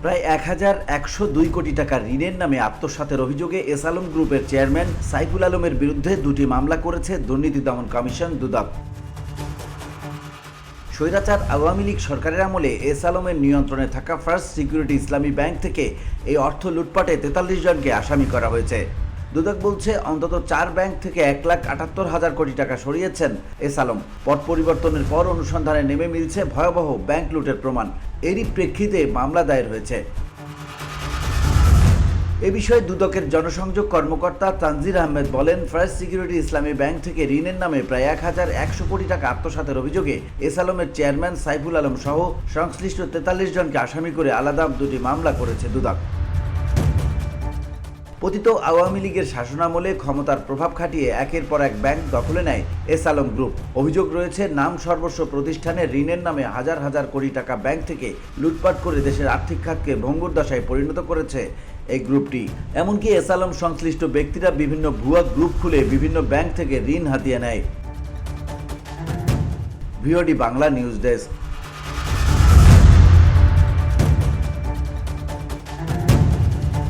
প্রায় ১,১০২ কোটি টাকা ঋণের নামে আত্মসাতের অভিযোগে এস আলম গ্রুপের চেয়ারম্যান সাইফুল আলমের বিরুদ্ধে দুটি মামলা করেছে দুর্নীতি দমন কমিশন দুদক। স্বৈরাচার আওয়ামী লীগ সরকারের আমলে এস আলমের নিয়ন্ত্রণে থাকা ফার্স্ট সিকিউরিটি ইসলামী ব্যাংক থেকে এই অর্থ লুটপাটে ৪৩ জনকে আসামি করা হয়েছে। দুদক বলছে অন্তত ৪ ব্যাংক থেকে ১,৭৮,০০০ কোটি টাকা সরিয়েছেন এস আলম। পট পরিবর্তনের পর অনুসন্ধানে নেমে মিলছে ভয়াবহ ব্যাংক লুটের প্রমাণ। এরই প্রেক্ষিতে মামলা দায়ের হয়েছে। এ বিষয়ে দুদকের জনসংযোগ কর্মকর্তা তানজির আহমেদ বলেন, ফার্স্ট সিকিউরিটি ইসলামী ব্যাংক থেকে ঋণের নামে প্রায় ১,১০০ কোটি টাকা আত্মসাতের অভিযোগে এস আলমের চেয়ারম্যান সাইফুল আলম সহ সংশ্লিষ্ট ৪৩ জনকে আসামি করে আলাদা দুটি মামলা করেছে দুদক। পতিত আওয়ামী লীগের শাসনামলে ক্ষমতার প্রভাব খাটিয়ে একের পর এক ব্যাংক দখলে নেয় এস আলম গ্রুপ। অভিযোগ রয়েছে, নাম সর্বস্ব প্রতিষ্ঠানে ঋণের নামে হাজার হাজার কোটি টাকা ব্যাংক থেকে লুটপাট করে দেশের আর্থিক খাতকে ভঙ্গুর দশায় পরিণত করেছে এই গ্রুপটি। এমনকি এস আলম সংশ্লিষ্ট ব্যক্তিরা বিভিন্ন ভুয়া গ্রুপ খুলে বিভিন্ন ব্যাংক থেকে ঋণ হাতিয়ে নেয়। VOD Bangla news desk.